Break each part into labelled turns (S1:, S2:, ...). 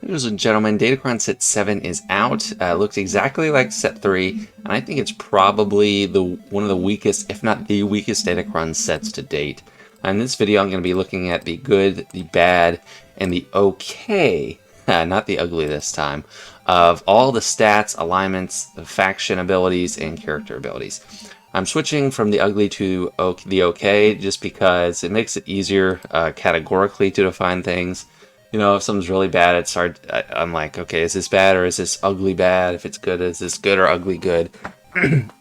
S1: Ladies and gentlemen, Datacron set 7 is out. Looks exactly like set 3, and I think it's probably one of the weakest, if not the weakest, Datacron sets to date. In this video, I'm going to be looking at the good, the bad, and the okay, not the ugly this time, of all the stats, alignments, the faction abilities, and character abilities. I'm switching from the ugly to the okay just because it makes it easier categorically to define things. You know, if something's really bad, it's hard. I'm like, okay, is this bad or is this ugly bad? If it's good, is this good or ugly good?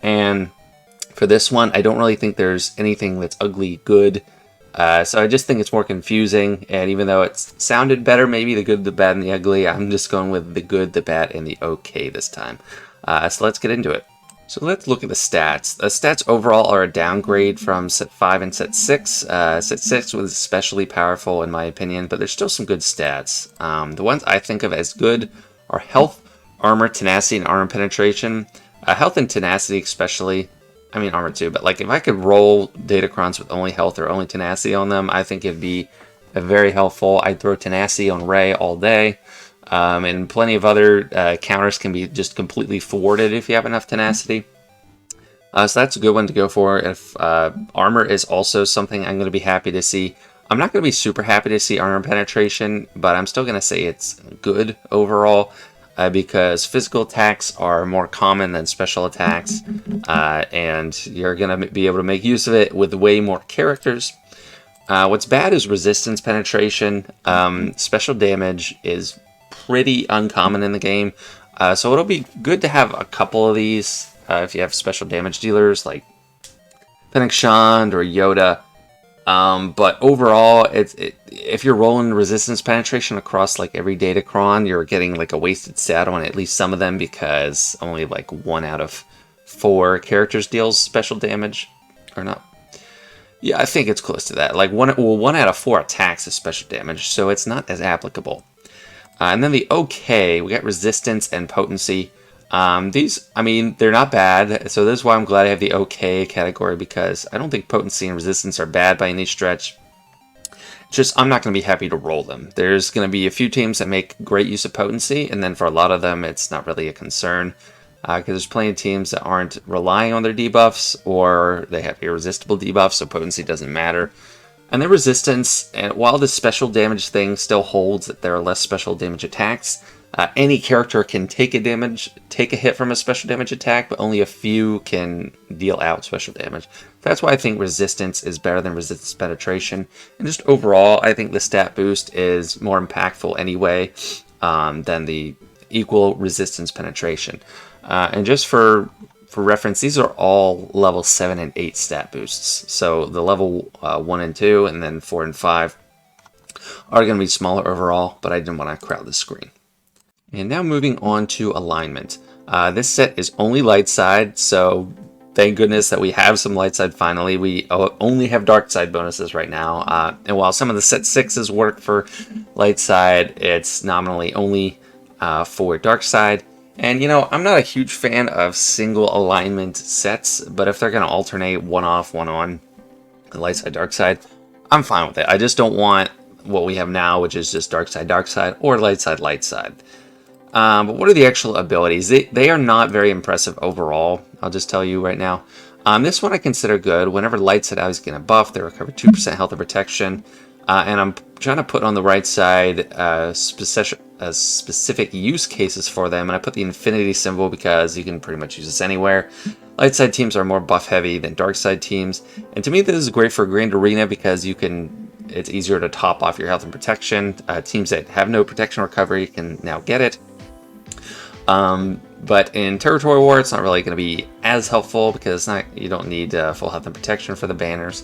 S1: And for this one, I don't really think there's anything that's ugly good. So I just think it's more confusing. And even though it's sounded better, maybe the good, the bad, and the ugly, I'm just going with the good, the bad, and the okay this time. So let's get into it. So let's look at the stats. The stats overall are a downgrade from set 5 and set 6. Set 6 was especially powerful in my opinion, but there's still some good stats. The ones I think of as good are health, armor, tenacity, and armor penetration. Health and tenacity especially, I mean armor too, but like if I could roll Datacrons with only health or only tenacity on them, I think it'd be very helpful. I'd throw tenacity on Rey all day. And plenty of other counters can be just completely thwarted if you have enough tenacity. So that's a good one to go for. If armor is also something I'm going to be happy to see. I'm not going to be super happy to see armor penetration, but I'm still going to say it's good overall because physical attacks are more common than special attacks, and you're going to be able to make use of it with way more characters. What's bad is resistance penetration. Special damage is pretty uncommon in the game, so it'll be good to have a couple of these if you have special damage dealers like Fennec Shand or Yoda. But overall, if you're rolling resistance penetration across like every Datacron, you're getting like a wasted stat on at least some of them because only like 1 out of 4 characters deals special damage, or not. Yeah, I think it's close to that. Like 1 out of 4 attacks is special damage, so it's not as applicable. And then the okay, we got resistance and potency. These, I mean, they're not bad, so this is why I'm glad I have the okay category, because I don't think potency and resistance are bad by any stretch. Just, I'm not going to be happy to roll them. There's going to be a few teams that make great use of potency, and then for a lot of them, it's not really a concern. Because there's plenty of teams that aren't relying on their debuffs, or they have irresistible debuffs, so potency doesn't matter. And their resistance, and while the special damage thing still holds that there are less special damage attacks, any character can take a hit from a special damage attack, but only a few can deal out special damage. That's why I think resistance is better than resistance penetration. And just overall, I think the stat boost is more impactful anyway than the equal resistance penetration. And just for reference, these are all level 7 and 8 stat boosts. So the level 1 and 2 and then 4 and 5 are going to be smaller overall, but I didn't want to crowd the screen. And now moving on to alignment. This set is only light side, so thank goodness that we have some light side finally. We only have dark side bonuses right now. And while some of the set 6s work for light side, it's nominally only for dark side. And, you know, I'm not a huge fan of single alignment sets, but if they're going to alternate one off, one on, the light side, dark side, I'm fine with it. I just don't want what we have now, which is just dark side, or light side, light side. But what are the actual abilities? They are not very impressive overall, I'll just tell you right now. This one I consider good. Whenever light side allies get a buff, they recover 2% health and protection. And I'm trying to put on the right side specific use cases for them, and I put the infinity symbol because you can pretty much use this anywhere. Light side teams are more buff heavy than dark side teams, and to me this is great for Grand Arena because it's easier to top off your health and protection. Teams that have no protection recovery can now get it. But in Territory War, it's not really going to be as helpful because you don't need full health and protection for the banners,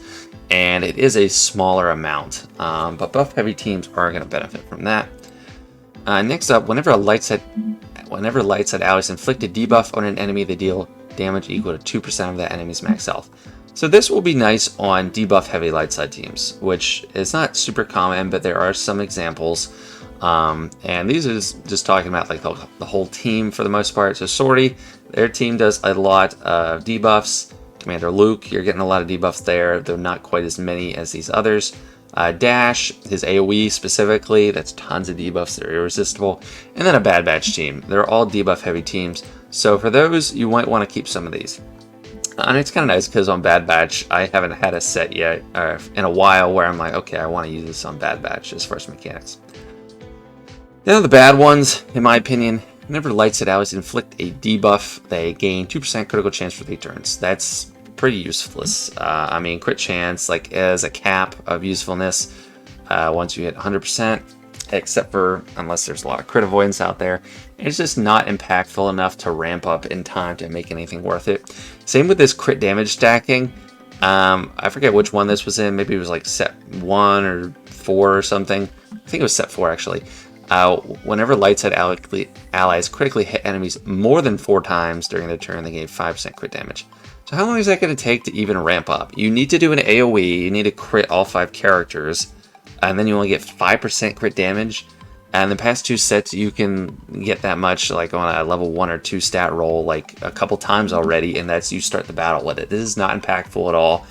S1: and it is a smaller amount. But buff heavy teams are going to benefit from that. Next up, whenever light side allies inflict a debuff on an enemy, they deal damage equal to 2% of that enemy's max health. So this will be nice on debuff heavy light side teams, which is not super common, but there are some examples. And these is just talking about like the whole team for the most part. So Sortie, their team does a lot of debuffs. Commander Luke, you're getting a lot of debuffs there, though not quite as many as these others. Dash, his AoE specifically, that's tons of debuffs that are irresistible. And then a Bad Batch team. They're all debuff heavy teams. So for those, you might want to keep some of these. And it's kind of nice because on Bad Batch, I haven't had a set yet in a while where I'm like, okay, I want to use this on Bad Batch as far as mechanics. Now the bad ones, in my opinion, whenever Light Side allies inflict a debuff, they gain 2% critical chance for 3 turns. That's pretty useless. I mean, crit chance, like as a cap of usefulness, once you hit 100%, except for unless there's a lot of crit avoidance out there, it's just not impactful enough to ramp up in time to make anything worth it. Same with this crit damage stacking. I forget which one this was in. Maybe it was like set 1 or 4 or something. I think it was set 4 actually. Whenever Light Side allies critically hit enemies more than 4 times during their turn, they gain 5% crit damage. So how long is that going to take to even ramp up? You need to do an AoE, you need to crit all 5 characters, and then you only get 5% crit damage. And the past 2 sets, you can get that much like on a level 1 or 2 stat roll like a couple times already, and that's you start the battle with it. This is not impactful at all.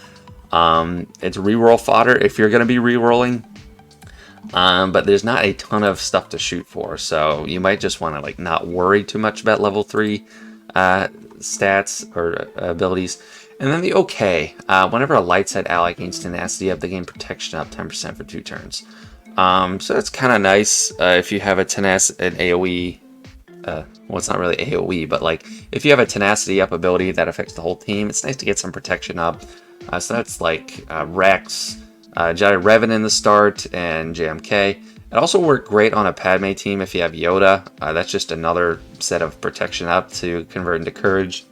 S1: It's reroll fodder if you're going to be rerolling. But there's not a ton of stuff to shoot for, so you might just want to like not worry too much about level 3 stats or abilities. And then the OK, whenever a Light Side ally gains tenacity up, they gain protection up 10% for 2 turns. So that's kind of nice if you have an AoE. Well, it's not really AoE, but like if you have a tenacity up ability that affects the whole team, it's nice to get some protection up. So that's like Rex, Jedi Revan in the start, and JMK. It also worked great on a Padme team if you have Yoda. That's just another set of protection up to convert into Courage.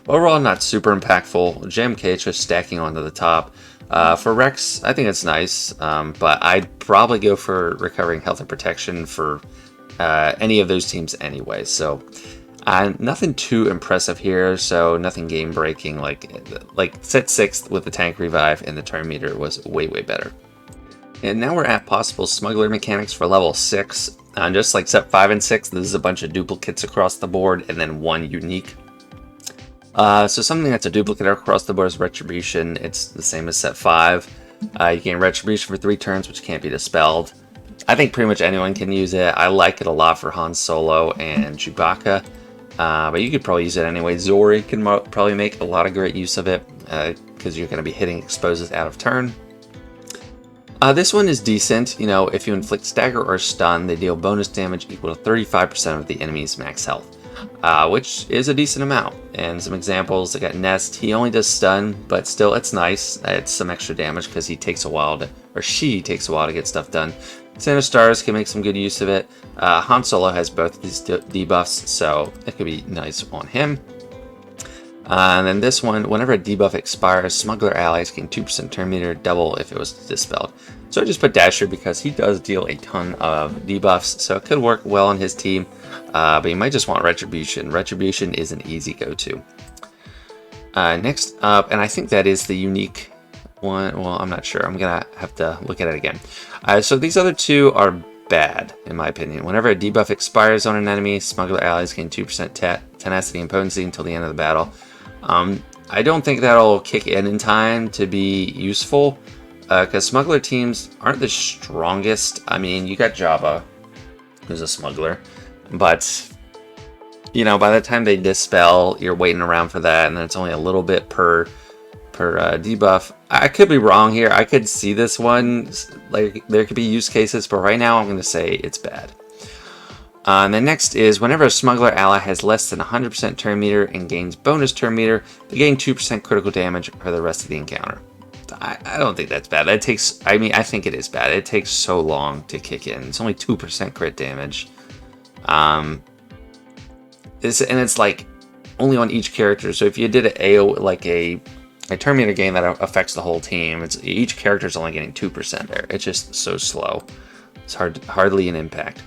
S1: Overall, not super impactful. JMK is just stacking onto the top. For Rex, I think it's nice, but I'd probably go for recovering health and protection for any of those teams anyway. So nothing too impressive here, so nothing game breaking. Like set 6 with the tank revive and the turn meter was way better. And now we're at possible smuggler mechanics for level 6. Just like set 5 and 6, this is a bunch of duplicates across the board and then 1 unique. So something that's a duplicate across the board is Retribution. It's the same as set 5. You gain Retribution for 3 turns, which can't be dispelled. I think pretty much anyone can use it. I like it a lot for Han Solo and Chewbacca. But you could probably use it anyway. Zori can probably make a lot of great use of it because you're going to be hitting exposes out of turn. This one is decent. You know, if you inflict stagger or stun, they deal bonus damage equal to 35% of the enemy's max health, which is a decent amount. And some examples, I got Nest. He only does stun, but still, it's nice. It's some extra damage because he takes a while to, or she takes a while to get stuff done. Santa Stars can make some good use of it. Han Solo has both these debuffs, so it could be nice on him. And then this one, whenever a debuff expires, Smuggler allies gain 2% turn meter, double if it was dispelled. So I just put Dasher because he does deal a ton of debuffs, so it could work well on his team. But you might just want Retribution. Retribution is an easy go-to. Next up, and I think that is the unique one. Well, I'm not sure. I'm going to have to look at it again. So these other 2 are bad, in my opinion. Whenever a debuff expires on an enemy, Smuggler allies gain 2% tenacity and potency until the end of the battle. I don't think that'll kick in time to be useful, because Smuggler teams aren't the strongest. I mean, you got Jabba, who's a Smuggler, but, you know, by the time they dispel, you're waiting around for that, and then it's only a little bit per debuff. I could be wrong here. I could see this one, like, there could be use cases, but right now I'm going to say it's bad. And then next is whenever a Smuggler ally has less than 100% turn meter and gains bonus turn meter, they gain 2% critical damage for the rest of the encounter. I don't think that's bad. That takes, I mean, I think it is bad. It takes so long to kick in. It's only 2% crit damage. It's like only on each character. So if you did a turn meter gain that affects the whole team, it's each character is only getting 2% there. It's just so slow. It's hardly an impact.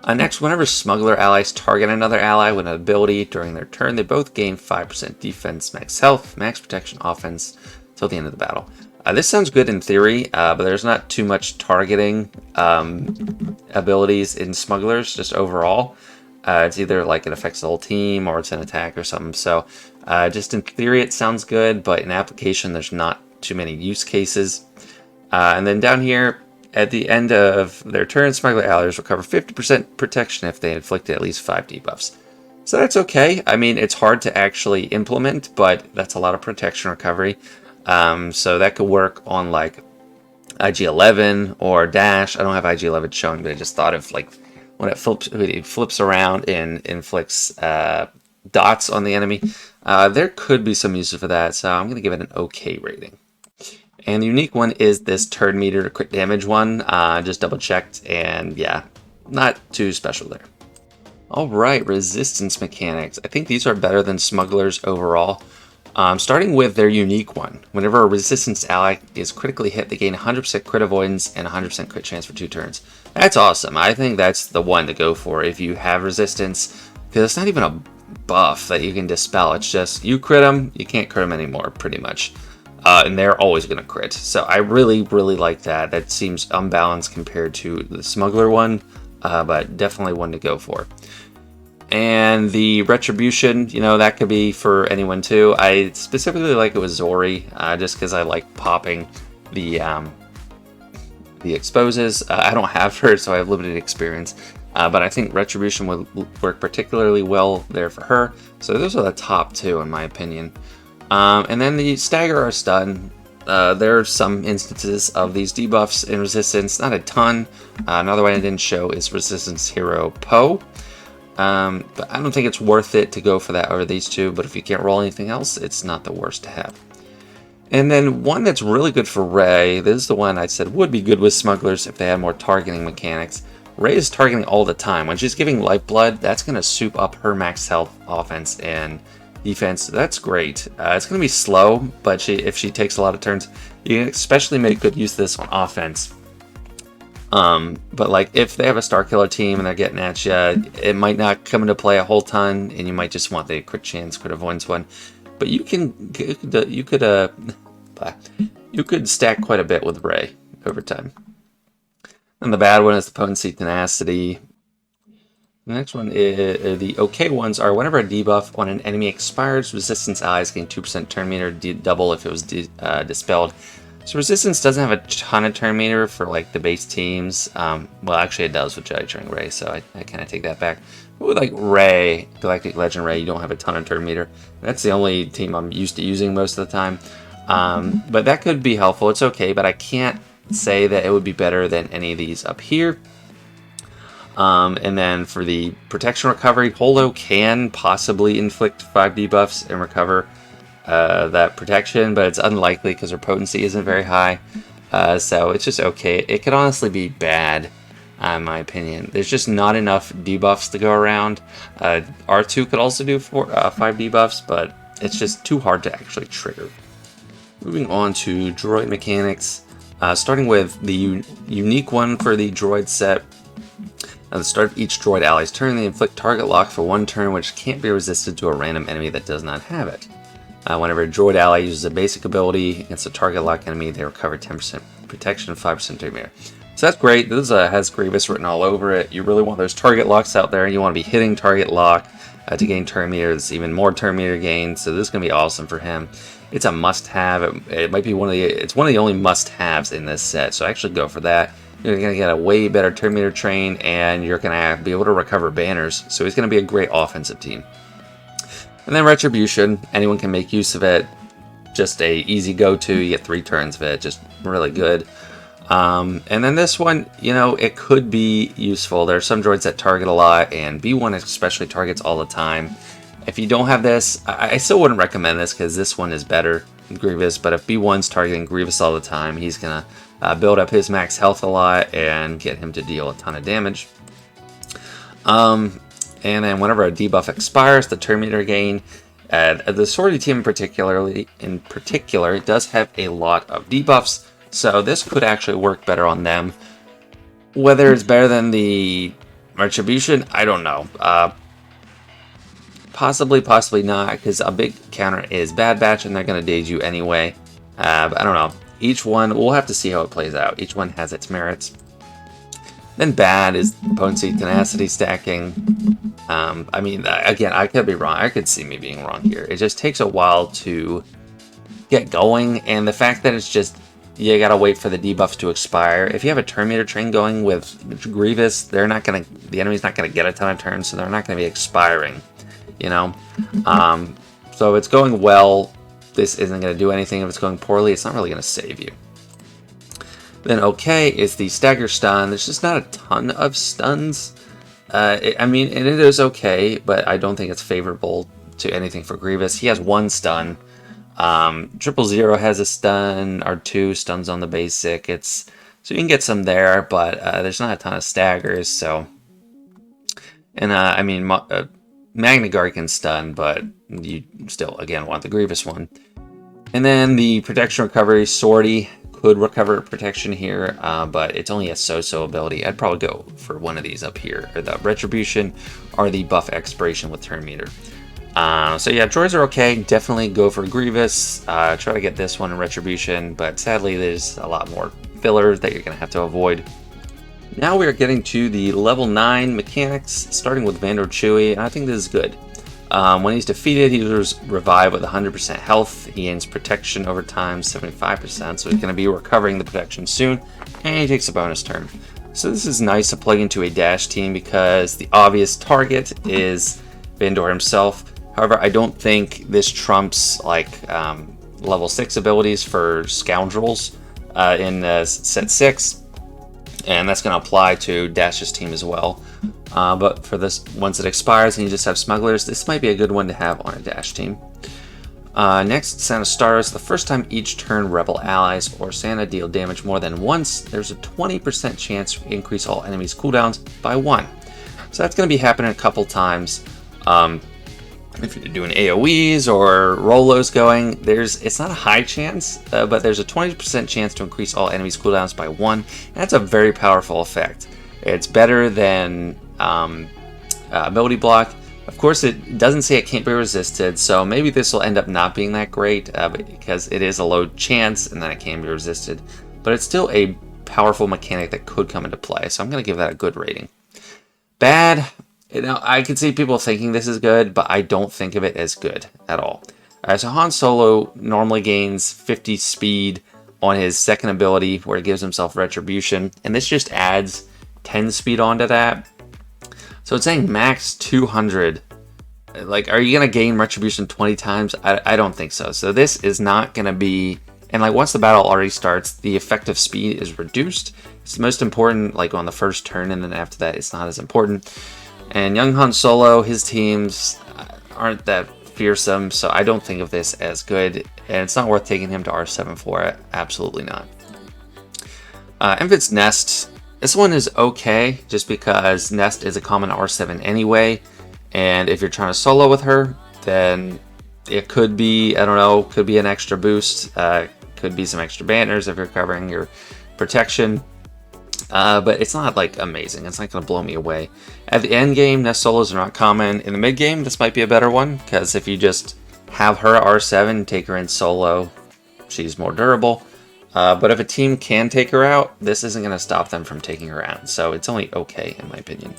S1: Next, whenever Smuggler allies target another ally with an ability during their turn, they both gain 5% defense, max health, max protection, offense till the end of the battle. This sounds good in theory, but there's not too much targeting abilities in Smugglers, just overall. It's either like it affects the whole team or it's an attack or something. So just in theory, it sounds good, but in application, there's not too many use cases. And then down here, at the end of their turn, Smuggler allies recover 50% protection if they inflicted at least 5 debuffs. So that's okay. I mean, it's hard to actually implement, but that's a lot of protection recovery. So that could work on like IG-11 or Dash. I don't have IG-11 showing, but I just thought of like when it flips around and inflicts dots on the enemy. There could be some uses for that, so I'm going to give it an okay rating. And the unique one is this turn meter crit damage one. Just double checked, and yeah, not too special there. Alright, resistance mechanics. I think these are better than Smugglers overall. Starting with their unique one. Whenever a resistance ally is critically hit, they gain 100% crit avoidance and 100% crit chance for 2 turns. That's awesome. I think that's the one to go for if you have resistance, because it's not even a buff that you can dispel. It's just you crit them, you can't crit them anymore, pretty much. And they're always going to crit. So I really, really like that. That seems unbalanced compared to the Smuggler one, but definitely one to go for. And the Retribution, you know, that could be for anyone too. I specifically like it with Zori, just because I like popping the exposes. I don't have her, so I have limited experience. But I think Retribution would work particularly well there for her. So those are the top 2 in my opinion. And then the Stagger or Stun. There are some instances of these debuffs in Resistance, not a ton. Another one I didn't show is Resistance Hero Poe. But I don't think it's worth it to go for that over these 2, but if you can't roll anything else, it's not the worst to have. And then one that's really good for Rey, this is the one I said would be good with Smugglers if they had more targeting mechanics. Rey is targeting all the time. When she's giving Lifeblood, that's going to soup up her max health, offense, and defense. That's great. It's going to be slow, but if she takes a lot of turns, you can especially make good use of this on offense. But like if they have a Star Killer team and they're getting at you, it might not come into play a whole ton, and you might just want the crit chance, crit avoidance one. But you could stack quite a bit with Rey over time. And the bad one is the Potency Tenacity. The next one is the okay ones are whenever a debuff on an enemy expires, resistance allies gain 2% turn meter, double if it was dispelled. So Resistance doesn't have a ton of turn meter for like the base teams. Well, actually it does with Jedi Training Rey, so I kind of take that back. But with like Rey, Galactic Legend Rey, you don't have a ton of turn meter. That's the only team I'm used to using most of the time. But that could be helpful. It's okay, but I can't say that it would be better than any of these up here. And then for the protection recovery, Holo can possibly inflict 5 debuffs and recover that protection, but it's unlikely because her potency isn't very high. So it's just okay. It could honestly be bad, in my opinion. There's just not enough debuffs to go around. R2 could also do 5 debuffs, but it's just too hard to actually trigger. Moving on to droid mechanics, starting with the unique one for the droid set. At the start of each droid ally's turn, they inflict target lock for 1 turn, which can't be resisted to a random enemy that does not have it. Whenever a droid ally uses a basic ability against a target lock enemy, they recover 10% protection, 5% turn meter. So that's great. This has Grievous written all over it. You really want those target locks out there. You want to be hitting target lock to gain turn meter. There's even more turn meter gain, so this is going to be awesome for him. It's a must-have. It might be one of the only must-haves in this set, so actually go for that. You're going to get a way better turn meter train, and you're going to be able to recover banners. So he's going to be a great offensive team. And then Retribution, anyone can make use of it. Just a easy go-to. You get 3 turns of it. Just really good. And then this one, you know, it could be useful. There are some droids that target a lot, and B1 especially targets all the time. If you don't have this, I still wouldn't recommend this because this one is better than Grievous. But if B1's targeting Grievous all the time, he's going to build up his max health a lot and get him to deal a ton of damage. And then whenever a debuff expires, the turn meter gain. The sortie team in particular does have a lot of debuffs, so this could actually work better on them. Whether it's better than the Retribution, I don't know. Possibly, possibly not, because a big counter is Bad Batch, and they're going to dage you anyway. But I don't know. Each one, we'll have to see how it plays out. Each one has its merits. Then bad is potency, tenacity stacking. I mean, again, I could be wrong. I could see me being wrong here. It just takes a while to get going, and the fact that it's just you gotta wait for the debuffs to expire. If you have a turn meter train going with Grievous, the enemy's not gonna get a ton of turns, so they're not gonna be expiring, you know? So if it's going well, this isn't gonna do anything. If it's going poorly, it's not really gonna save you. Then okay is the stagger stun. There's just not a ton of stuns. I mean, and it is okay, but I don't think it's favorable to anything for Grievous. He has one stun. 000 has a stun, or 2 stuns on the basic. So you can get some there, but there's not a ton of staggers. So, and I mean, Magna Guard can stun, but you still again want the Grievous one. And then the protection recovery, Sortie could recover protection here, but it's only a so-so ability. I'd probably go for one of these up here, or the Retribution, or the buff expiration with turn meter. So yeah, droids are okay. Definitely go for Grievous. Try to get this one in Retribution, but sadly there's a lot more fillers that you're going to have to avoid. Now we are getting to the level 9 mechanics, starting with Vandor Chewie, and I think this is good. When he's defeated, he was revived with 100% health. He gains protection over time, 75%, so he's going to be recovering the protection soon, and he takes a bonus turn. So this is nice to plug into a dash team because the obvious target is Vandor himself. However, I don't think this trumps like level 6 abilities for Scoundrels in set 6, and that's going to apply to Dash's team as well. But for this, once it expires and you just have Smugglers, this might be a good one to have on a Dash team. Next, Santa Stars. The first time each turn Rebel allies or Santa deal damage more than once, there's a 20% chance to increase all enemies' cooldowns by 1. So that's going to be happening a couple times. If you're doing AoEs or Rolos going, it's not a high chance, but there's a 20% chance to increase all enemies' cooldowns by 1. And that's a very powerful effect. It's better than ability block. Of course, it doesn't say it can't be resisted, so maybe this will end up not being that great because it is a low chance and then it can be resisted. But it's still a powerful mechanic that could come into play, so I'm going to give that a good rating. Bad. I can see people thinking this is good, but I don't think of it as good at all. Alright, so Han Solo normally gains 50 speed on his second ability, where he gives himself Retribution, and this just adds 10 speed onto that. So it's saying max 200. Like, are you going to gain Retribution 20 times? I don't think so. So this is not going to be... And like once the battle already starts, the effective speed is reduced. It's the most important like on the first turn, and then after that it's not as important. And young Han Solo, his teams aren't that fearsome, so I don't think of this as good. And it's not worth taking him to R7 for it. Absolutely not. Enfant's Nest. This one is okay, just because Nest is a common R7 anyway. And if you're trying to solo with her, then it could be, I don't know, could be an extra boost. Could be some extra banners if you're covering your protection. But it's not like amazing. It's not going to blow me away. At the end game, Nest solos are not common. In the mid game, this might be a better one, because if you just have her R7 and take her in solo, she's more durable. But if a team can take her out, this isn't going to stop them from taking her out. So it's only okay, in my opinion.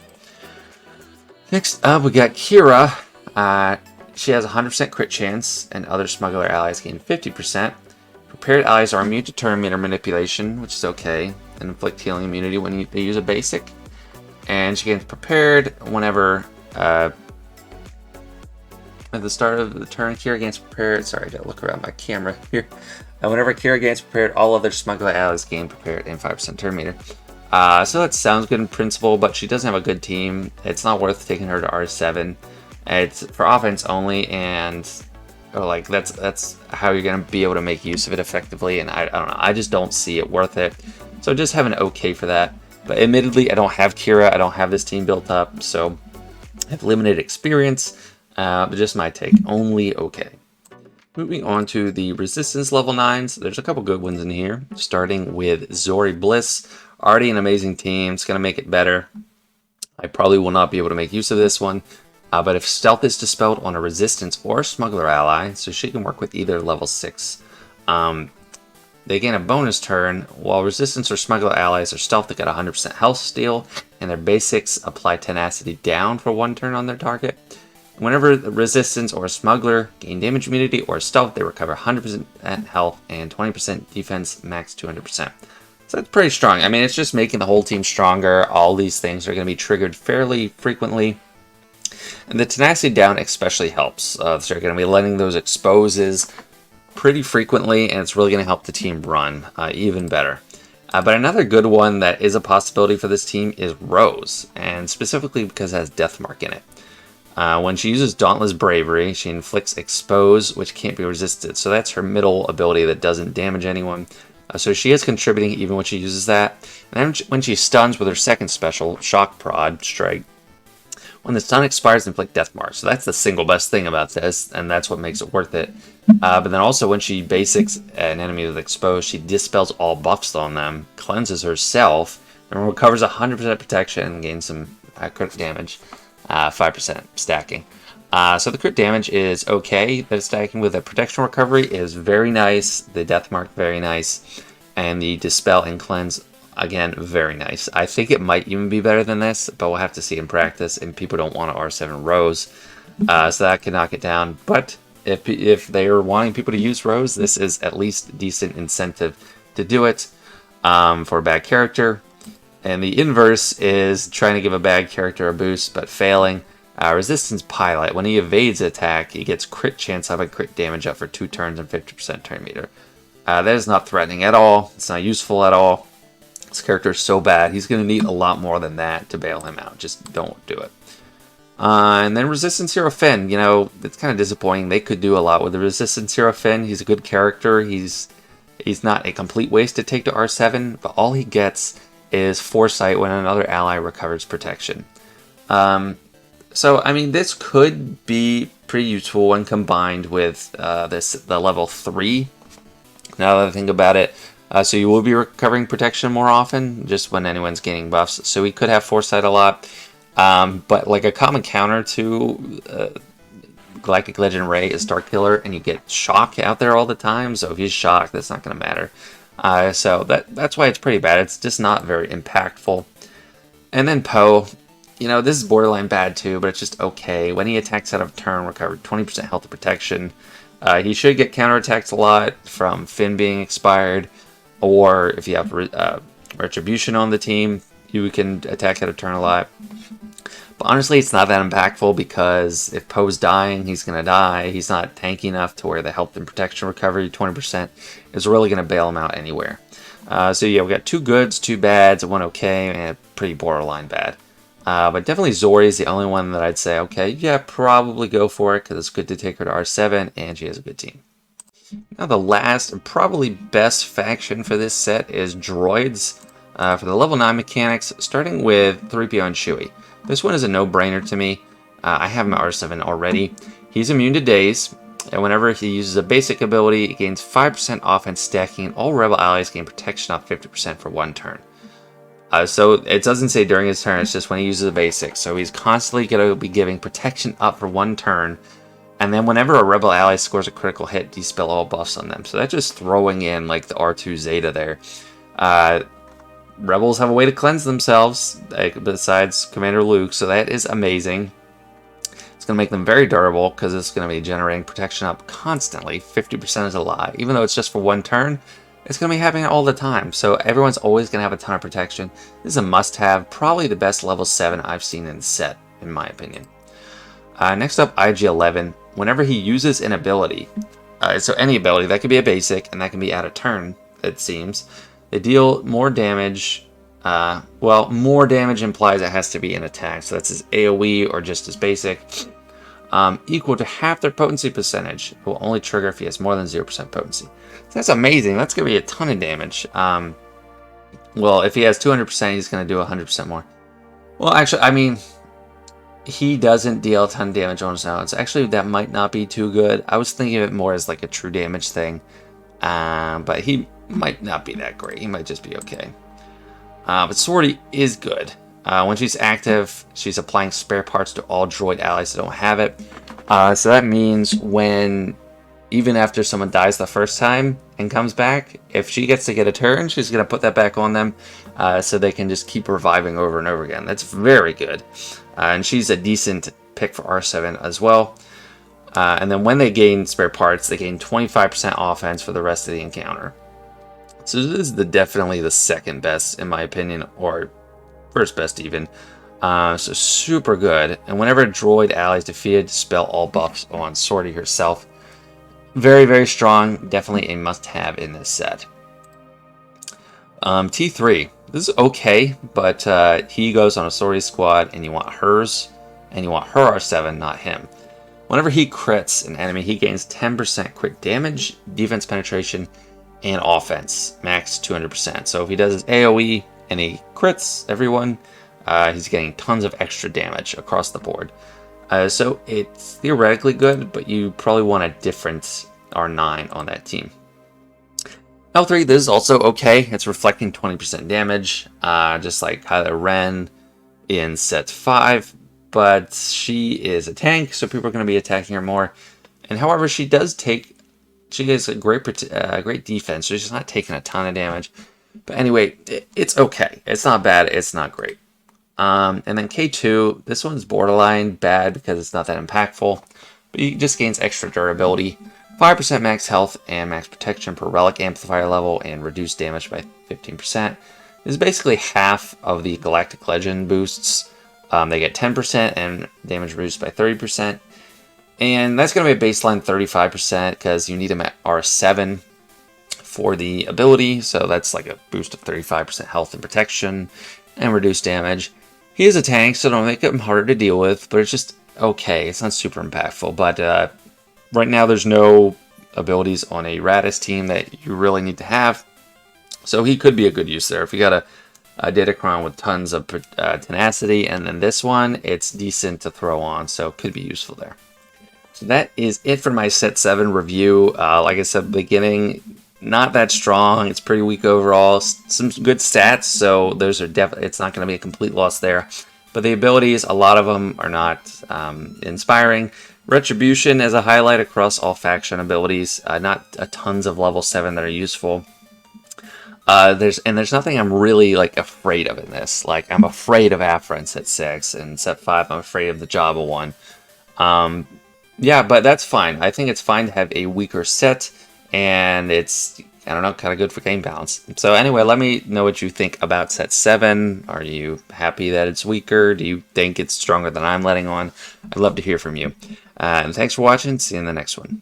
S1: Next up, we got Kira. She has a 100% crit chance, and other smuggler allies gain 50%. Prepared allies are immune to turn meter manipulation, which is okay, and inflict healing immunity when they use a basic. And she gains prepared whenever, at the start of the turn, Kira gains prepared. Sorry, I gotta look around my camera here. Whenever Kira gains prepared, all other smuggler allies gain prepared and 5% turn meter. So that sounds good in principle, but she doesn't have a good team. It's not worth taking her to R7. It's for offense only, and like that's how you're gonna be able to make use of it effectively. And I don't know, I just don't see it worth it. So just have an okay for that. But admittedly, I don't have Kira. I don't have this team built up, so I have limited experience. But just my take, only okay. Moving on to the Resistance level 9s, there's a couple good ones in here. Starting with Zori Bliss, already an amazing team. It's gonna make it better. I probably will not be able to make use of this one. But if stealth is dispelled on a resistance or smuggler ally, so she can work with either level 6, they gain a bonus turn. While resistance or smuggler allies are stealth, they get 100% health steal, and their basics apply tenacity down for 1 turn on their target. Whenever the resistance or a smuggler gain damage immunity or stealth, they recover 100% health and 20% defense, max 200%. So that's pretty strong. I mean, it's just making the whole team stronger. All these things are going to be triggered fairly frequently. And the tenacity down especially helps. So you're going to be letting those exposes pretty frequently, and it's really going to help the team run even better. But another good one that is a possibility for this team is Rose, and specifically because it has Deathmark in it. When she uses Dauntless Bravery, she inflicts Expose, which can't be resisted. So that's her middle ability that doesn't damage anyone. So she is contributing even when she uses that. And then when she stuns with her second special, Shock Prod Strike, when the stun expires, inflict Deathmark. So that's the single best thing about this, and that's what makes it worth it. But then also when she basics an enemy with Expose, she dispels all buffs on them, cleanses herself, and recovers 100% protection and gains some crit damage, 5% stacking. So the crit damage is okay. The stacking with a protection recovery is very nice. The Deathmark, very nice. And the Dispel and Cleanse, again, very nice. I think it might even be better than this, but we'll have to see in practice, and people don't want an R7 Rose. So that can knock it down. But if they are wanting people to use Rose, this is at least decent incentive to do it for a bad character. And the inverse is trying to give a bad character a boost, but failing. Resistance Pilot, when he evades attack, he gets crit chance up and crit damage up for 2 turns and 50% turn meter. That is not threatening at all. It's not useful at all. This character is so bad. He's going to need a lot more than that to bail him out. Just don't do it. And then Resistance Hero Finn. You know, it's kind of disappointing. They could do a lot with the Resistance Hero Finn. He's a good character. He's not a complete waste to take to R7, but all he gets is Foresight when another ally recovers protection. So, I mean, this could be pretty useful when combined with the level 3. Now that I think about it. So you will be recovering protection more often, just when anyone's gaining buffs. So we could have Foresight a lot. But like a common counter to Galactic Legend Ray is Starkiller, and you get Shock out there all the time. So if he's shocked, that's not going to matter. So that's why it's pretty bad. It's just not very impactful. And then Poe. You know, this is borderline bad too, but it's just okay. When he attacks out of turn, recover 20% health and protection. He should get counterattacks a lot from Finn being expired, or if you have Retribution on the team, you can attack out of turn a lot. But honestly, it's not that impactful because if Poe's dying, he's going to die. He's not tanky enough to where the health and protection recovery, 20%, is really going to bail him out anywhere. So yeah, we got 2 goods, 2 bads, 1 okay, and pretty borderline bad. But definitely Zori is the only one that I'd say, okay, yeah, probably go for it because it's good to take her to R7 and she has a good team. Now the last and probably best faction for this set is Droids. For the level 9 mechanics, starting with 3PO and Chewie. This one is a no-brainer to me. I have him at R7 already. He's immune to Daze, and whenever he uses a basic ability, it gains 5% offense stacking, and all rebel allies gain protection off 50% for 1 turn. So it doesn't say during his turn, it's just when he uses a basic. So he's constantly going to be giving protection up for 1 turn. And then whenever a rebel ally scores a critical hit, dispel all buffs on them. So that's just throwing in like the R2 Zeta there. Rebels have a way to cleanse themselves besides Commander Luke. So that is amazing. It's going to make them very durable because it's going to be generating protection up constantly. 50% is a lie. Even though it's just for 1 turn. It's going to be happening all the time, so everyone's always going to have a ton of protection. This is a must-have, probably the best level 7 I've seen in the set, in my opinion. Next up, IG-11. Whenever he uses an ability, so any ability, that could be a basic, and that can be out of turn, it seems. They deal more damage, well, more damage implies it has to be an attack, so that's his AoE or just his basic. Equal to half their potency percentage. It will only trigger if he has more than 0% potency. So that's amazing. That's going to be a ton of damage. Well, if he has 200%, he's going to do 100% more. Well, actually, I mean, he doesn't deal a ton of damage on his own. So actually, that might not be too good. I was thinking of it more as like a true damage thing. But he might not be that great. He might just be okay. But Swordy is good. When she's active, she's applying spare parts to all droid allies that don't have it. So that means when, even after someone dies the first time, and comes back, if she gets to get a turn, she's going to put that back on them so they can just keep reviving over and over again. That's very good. And she's a decent pick for R7 as well. And then when they gain spare parts, they gain 25% offense for the rest of the encounter. So this is definitely the second best, in my opinion, or first best even. So super good. And whenever a droid ally is defeated, dispel all buffs on Sortie herself. Very, very strong. Definitely a must-have in this set. T3. This is okay, but he goes on a Sortie squad, and you want hers, and you want her R7, not him. Whenever he crits an enemy, he gains 10% crit damage, defense penetration, and offense, max 200%. So if he does his AoE and he crits everyone, he's getting tons of extra damage across the board. So it's theoretically good, but you probably want a different R9 on that team. L3, this is also okay. It's reflecting 20% damage, just like Kylo Ren in set 5. But she is a tank, so people are going to be attacking her more. And however, she has a great defense, so she's not taking a ton of damage. But anyway, it's okay. It's not bad. It's not great. And then K2, this one's borderline bad because it's not that impactful. But he just gains extra durability, 5% max health and max protection per relic amplifier level, and reduced damage by 15%. This is basically half of the Galactic Legend boosts. They get 10% and damage reduced by 30%. And that's going to be a baseline 35% because you need them at R7 for the ability. So that's like a boost of 35% health and protection and reduced damage. He is a tank, so don't make him harder to deal with, but it's just okay. It's not super impactful. But right now there's no abilities on a Radis team that you really need to have. So he could be a good use there. If you got a Datacron with tons of tenacity, and then this one, it's decent to throw on, so it could be useful there. So that is it for my set 7 review. Like I said at the beginning, not that strong. It's pretty weak overall. Some good stats, so those are definitely, it's not going to be a complete loss there. But the abilities, a lot of them are not inspiring. Retribution is a highlight across all faction abilities. Not a tons of level 7 that are useful. There's nothing I'm really like afraid of in this. Like, I'm afraid of Afra in set 6, and set 5 I'm afraid of the Jabba one. Yeah, but that's fine. I think it's fine to have a weaker set, and it's, I don't know, kind of good for game balance. So anyway, let me know what you think about set 7. Are you happy that it's weaker? Do you think it's stronger than I'm letting on? I'd love to hear from you. And thanks for watching. See you in the next one.